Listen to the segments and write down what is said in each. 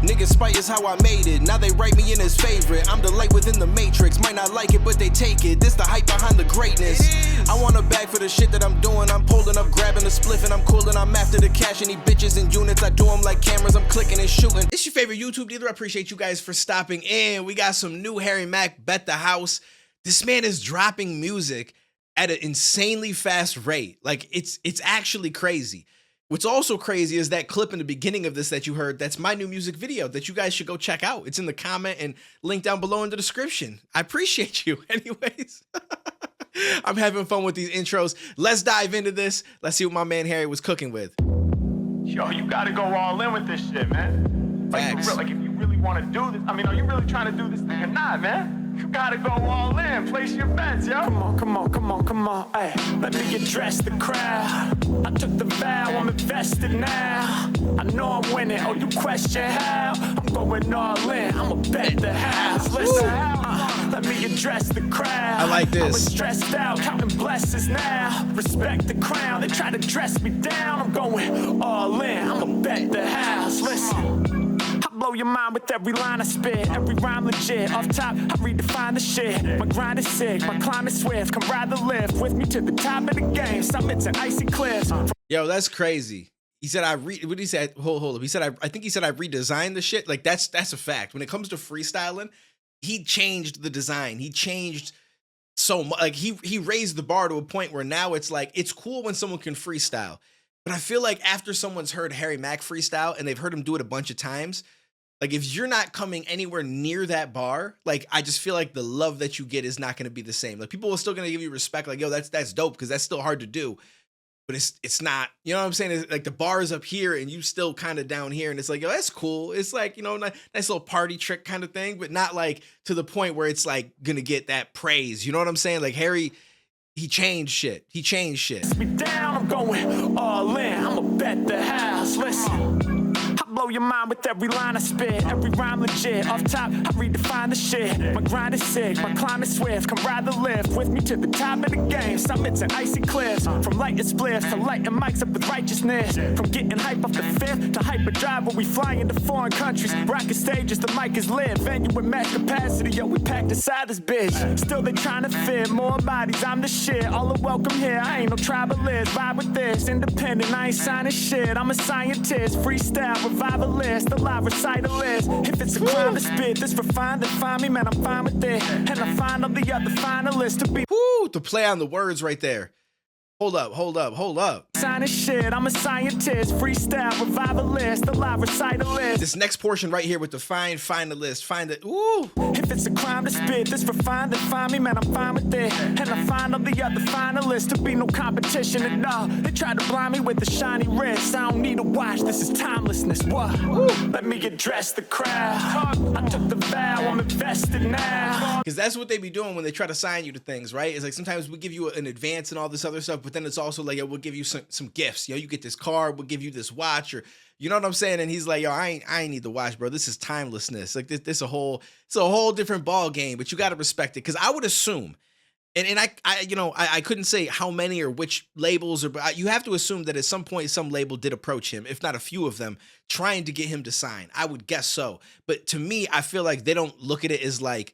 Niggas spite is how I made it, now they write me in as favorite. I'm the light within the matrix, might not like it but they take it. This the hype behind the greatness. I want a bag for the shit that I'm doing. I'm pulling up, grabbing a spliff and I'm coolin'. I'm after the cash and these bitches and units. I do them like cameras, I'm clicking and shooting. It's your favorite YouTube dealer. I appreciate you guys for stopping in. We got some new Harry Mack, Bet the House. This man is dropping music at an insanely fast rate. Like it's actually crazy. What's also crazy is that clip in the beginning of this that you heard. That's my new music video that you guys should go check out. It's in the comment and link down below in the description. I appreciate you. Anyways, I'm having fun with these intros. Let's dive into this. Let's see what my man Harry was cooking with. Yo, you gotta go all in with this shit, man. Like, for real, like if you really want to do this, I mean, are you really trying to do this thing or not, man? You gotta go all in, place your bets, yo. Come on, come on, come on, come on, ay. Let me address the crowd. I took the vow, I'm invested now. I know I'm winning, oh, you question how? I'm going all in, I'ma bet the house. Listen, let me address the crowd. I like this. I was stressed out, counting blessings now. Respect the crown, they try to dress me down. I'm going all in, I'ma bet the house. Listen. I blow your mind with every line I spit, every rhyme legit. Off top, I redefine the shit. My grind is sick, my climb is swift. Come ride the lift with me to the top of the game. Summits and icy cliffs. Yo, that's crazy. He said what did he say? Hold up. He said I think he said I redesigned the shit. Like that's a fact. When it comes to freestyling, he changed the design. He changed so much. Like he raised the bar to a point where now it's like it's cool when someone can freestyle. But I feel like after someone's heard Harry Mack freestyle and they've heard him do it a bunch of times, like if you're not coming anywhere near that bar, like I just feel like the love that you get is not going to be the same. Like people are still going to give you respect. Like, yo, that's dope because that's still hard to do. But it's not, you know what I'm saying? It's like the bar is up here and you still kind of down here. And it's like, yo, that's cool. It's like, you know, nice little party trick kind of thing, but not like to the point where it's like going to get that praise. You know what I'm saying? Like Harry, he changed shit. He changed shit. Me down, I'm going all in. I'ma bet the house. Listen. I blow your mind with every line I spit, every rhyme legit. Off top, I redefine the shit. My grind is sick, my climb is swift. Come ride the lift with me to the top of the game. Summits and icy cliffs, from lighting spliffs to lighting mics up with righteousness. From getting hype off the fifth to hyperdrive where we fly into foreign countries. Rocking stages, the mic is lit. Venue with max capacity, yo, we packed inside this bitch. Still they trying to fit more bodies, I'm the shit. All are welcome here, I ain't no tribalist. Vibe with this, independent, I ain't signing shit. I'm a scientist, freestyle, revivalist, a live recitalist. If it's a crime to spit, this refined, then find me, man, I'm fine with it. And I find all the other finalists to be. Woo, to play on the words right there. Hold up. Signing shit, I'm a scientist, freestyle, revivalist, a live recitalist. This next portion right here with the finalist, find it, ooh. If it's a crime to spit, this refined, then find me, man, I'm fine with it. And I find all the other finalists to be no competition at all. They try to blind me with the shiny wrist. I don't need a watch, this is timelessness. What? Let me address the crowd. I took the vow, I'm invested now. Because that's what they be doing when they try to sign you to things, right? It's like sometimes we give you an advance and all this other stuff, but then it's also like, yo, we'll give you some gifts. Yo, you get this car, we'll give you this watch, or you know what I'm saying? And he's like, yo, I ain't need the watch, bro. This is timelessness. Like this it's a whole different ball game, but you got to respect it. Cause I would assume, and I couldn't say how many or which labels, but you have to assume that at some point some label did approach him, if not a few of them, trying to get him to sign. I would guess so. But to me, I feel like they don't look at it as like,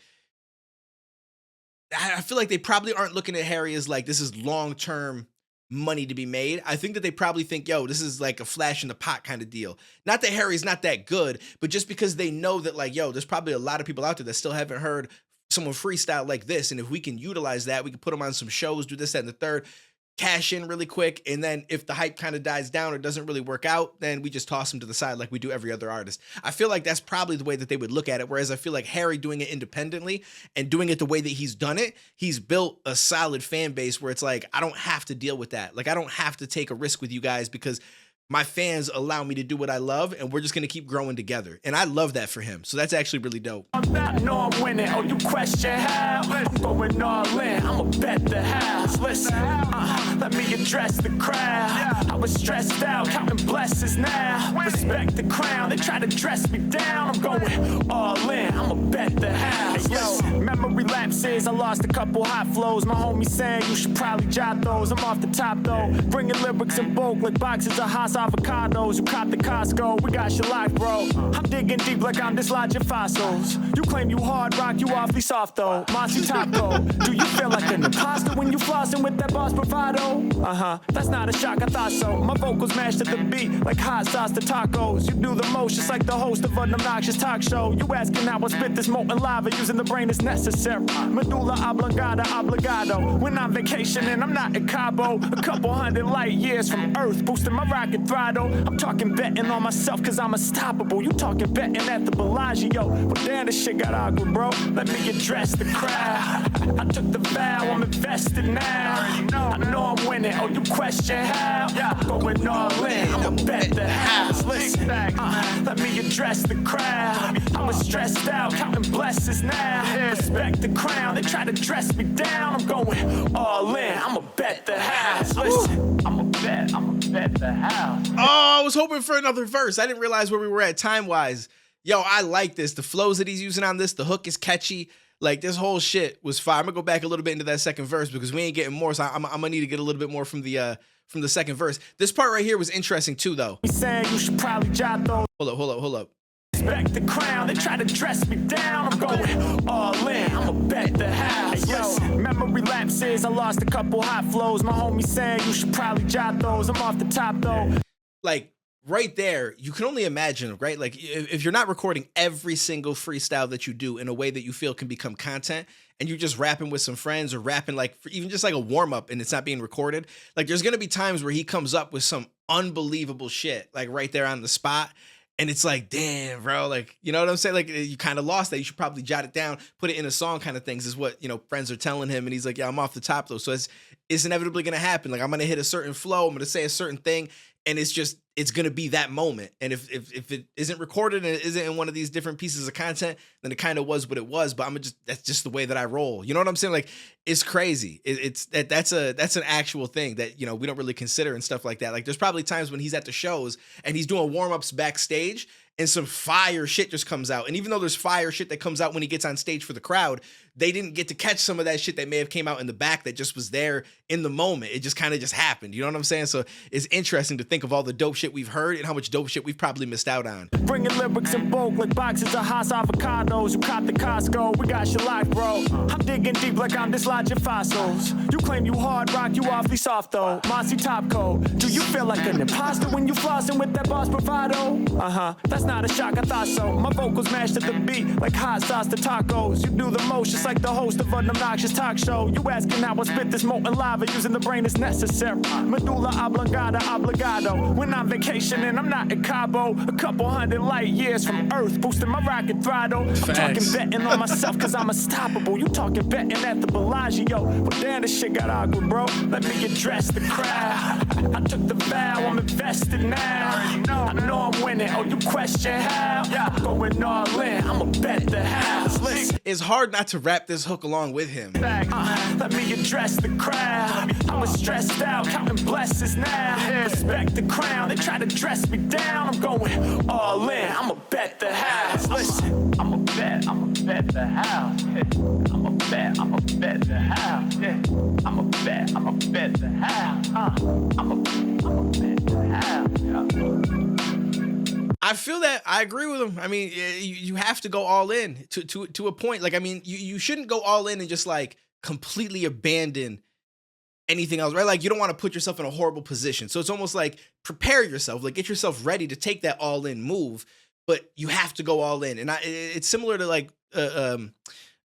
I feel like they probably aren't looking at Harry as like, this is long-term money to be made. I think that they probably think, yo, this is like a flash in the pot kind of deal. Not that Harry's not that good, but just because they know that like, yo, there's probably a lot of people out there that still haven't heard someone freestyle like this. And if we can utilize that, we can put them on some shows, do this, that, and the third, cash in really quick. And then if the hype kind of dies down or doesn't really work out, then we just toss them to the side like we do every other artist. I feel like that's probably the way that they would look at it. Whereas I feel like Harry doing it independently and doing it the way that he's done it, he's built a solid fan base where it's like, I don't have to deal with that. Like, I don't have to take a risk with you guys because my fans allow me to do what I love, and we're just going to keep growing together. And I love that for him. So that's actually really dope. I know I'm winning. Oh, you question how? I'm going all in. I'ma bet the house. Listen, let me address the crowd. I was stressed out, counting blessings now. Respect the crown. They try to dress me down. I'm going all in. I'ma bet the house. Yo, memory lapses. I lost a couple hot flows. My homie saying you should probably jot those. I'm off the top though. Bringing lyrics in bulk like boxes of hot house avocados. You caught the Costco, we got your life, bro. I'm digging deep like I'm dislodging fossils. You claim you hard rock, you awfully soft though. Monty Taco, do you feel like an imposter when you flossing with that boss bravado? That's not a shock, I thought so. My vocals mashed at the beat like hot sauce to tacos. You do the most just like the host of an obnoxious talk show. You asking how I spit this molten lava using the brain is necessary. Medulla oblongata, obligado. When I'm vacationing, I'm not in Cabo. A couple hundred light years from Earth, boosting my rocket throttle. I'm talking betting on myself cause I'm unstoppable. You talking betting at the Bellagio. But damn, this shit got awkward, bro. Let me address the crowd. I took the vow, I'm invested now. I know I'm winning, oh you question how? Going all in, I'ma bet the house. Listen, let me address the crowd. I was stressed out, counting blessings now. Respect the crown, they try to dress me down. I'm going all in, I'ma bet the house. Listen, I'ma bet the house. Oh, I was hoping for another verse. I didn't realize where we were at time-wise. Yo, I like this. The flows that he's using on this, the hook is catchy. Like, this whole shit was fire. I'm gonna go back a little bit into that second verse because we ain't getting more, so I'm gonna need to get a little bit more from the second verse. This part right here was interesting too, though. He's saying you should probably jot those. Hold up. Respect the crown, they try to dress me down. I'm going all in, I'ma bet the house. Yo, memory lapses, I lost a couple hot flows. My homie saying you should probably jot those. I'm off the top though. Like, right there, you can only imagine, right? Like, if you're not recording every single freestyle that you do in a way that you feel can become content, and you're just rapping with some friends or rapping like for even just like a warm-up and it's not being recorded, like there's gonna be times where he comes up with some unbelievable shit, like right there on the spot. And it's like, damn, bro, like, you know what I'm saying? Like, you kind of lost that. You should probably jot it down, put it in a song kind of things is what, you know, friends are telling him. And he's like, yeah, I'm off the top though. So it's inevitably going to happen. Like, I'm going to hit a certain flow. I'm going to say a certain thing. And it's going to be that moment. And if it isn't recorded and it isn't in one of these different pieces of content, then it kind of was what it was. But that's just the way that I roll. You know what I'm saying? Like, it's crazy. That's an actual thing that, you know, we don't really consider and stuff like that. Like, there's probably times when he's at the shows and he's doing warm-ups backstage and some fire shit just comes out. And even though there's fire shit that comes out when he gets on stage for the crowd, they didn't get to catch some of that shit that may have came out in the back that just was there in the moment. It just kind of just happened. You know what I'm saying? So it's interesting to think of all the dope shit we've heard and how much dope shit we've probably missed out on. Bringing lyrics in bulk like boxes of Haas avocados. You caught the Costco, we got your life, bro. I'm digging deep like I'm dislodging fossils. You claim you hard rock, you awfully soft though. Monty Topco, do you feel like an imposter when you flossing with that boss bravado? That's not a shock, I thought so. My vocals mashed at the beat like hot sauce to tacos. You do the most just like the host of an obnoxious talk show. You asking how I spit this molten lava using the brain is necessary. Medulla oblongata, obligado. When I'm vacationing, I'm not in Cabo. A couple hundred light years from Earth, boosting my rocket throttle. I'm talking betting on myself cause I'm unstoppable. You talking betting at the Bellagio. But damn, this shit got awkward, bro. Let me address the crowd. I took the vow, I'm invested now. I know I'm winning, oh you question how? Going all in, I'ma bet the house. Listen, it's hard not to rap this hook along with him. Let me address the crowd. I was stressed out, counting blessings now. Respect the crown, they try to dress me down. I'm going all in, I'ma bet the house. Listen, I'ma bet the house. I'ma bet the house. I'ma bet the house. I'ma bet the house. I feel that I agree with him. I mean, you have to go all in to a point. Like, I mean, you shouldn't go all in and just like completely abandon anything else, right? Like, you don't want to put yourself in a horrible position. So it's almost like prepare yourself, like get yourself ready to take that all in move, but you have to go all in. And it's similar to like a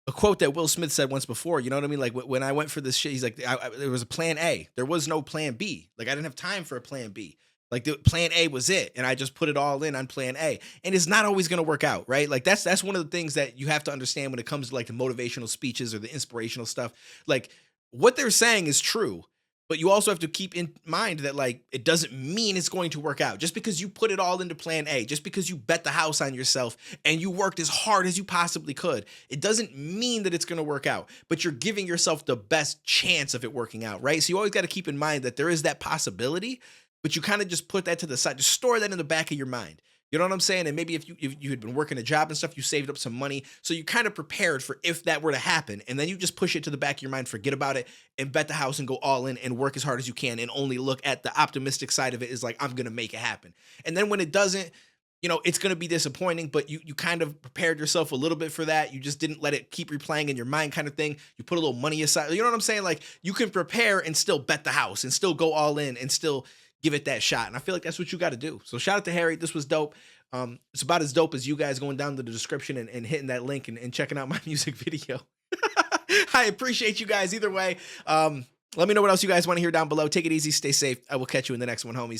quote that Will Smith said once before. You know what I mean? Like when I went for this shit, he's like, there was a plan A. There was no plan B. Like, I didn't have time for a plan B. Like, the plan A was it, and I just put it all in on plan A. And it's not always going to work out, right? Like, that's one of the things that you have to understand when it comes to like the motivational speeches or the inspirational stuff. Like, what they're saying is true, but you also have to keep in mind that like it doesn't mean it's going to work out. Just because you put it all into plan A, just because you bet the house on yourself and you worked as hard as you possibly could, it doesn't mean that it's going to work out, but you're giving yourself the best chance of it working out, right? So you always got to keep in mind that there is that possibility, but you kind of just put that to the side. Just store that in the back of your mind. You know what I'm saying? And maybe if you had been working a job and stuff, you saved up some money. So you kind of prepared for if that were to happen. And then you just push it to the back of your mind, forget about it, and bet the house and go all in and work as hard as you can and only look at the optimistic side of it is like, I'm gonna make it happen. And then when it doesn't, it's gonna be disappointing, but you kind of prepared yourself a little bit for that. You just didn't let it keep replaying in your mind kind of thing. You put a little money aside. You know what I'm saying? Like you can prepare and still bet the house and still go all in and still give it that shot. And I feel like that's what you got to do. So shout out to Harry. This was dope. It's about as dope as you guys going down to the description and hitting that link and checking out my music video. I appreciate you guys either way. Let me know what else you guys want to hear down below. Take it easy. Stay safe. I will catch you in the next one, homies.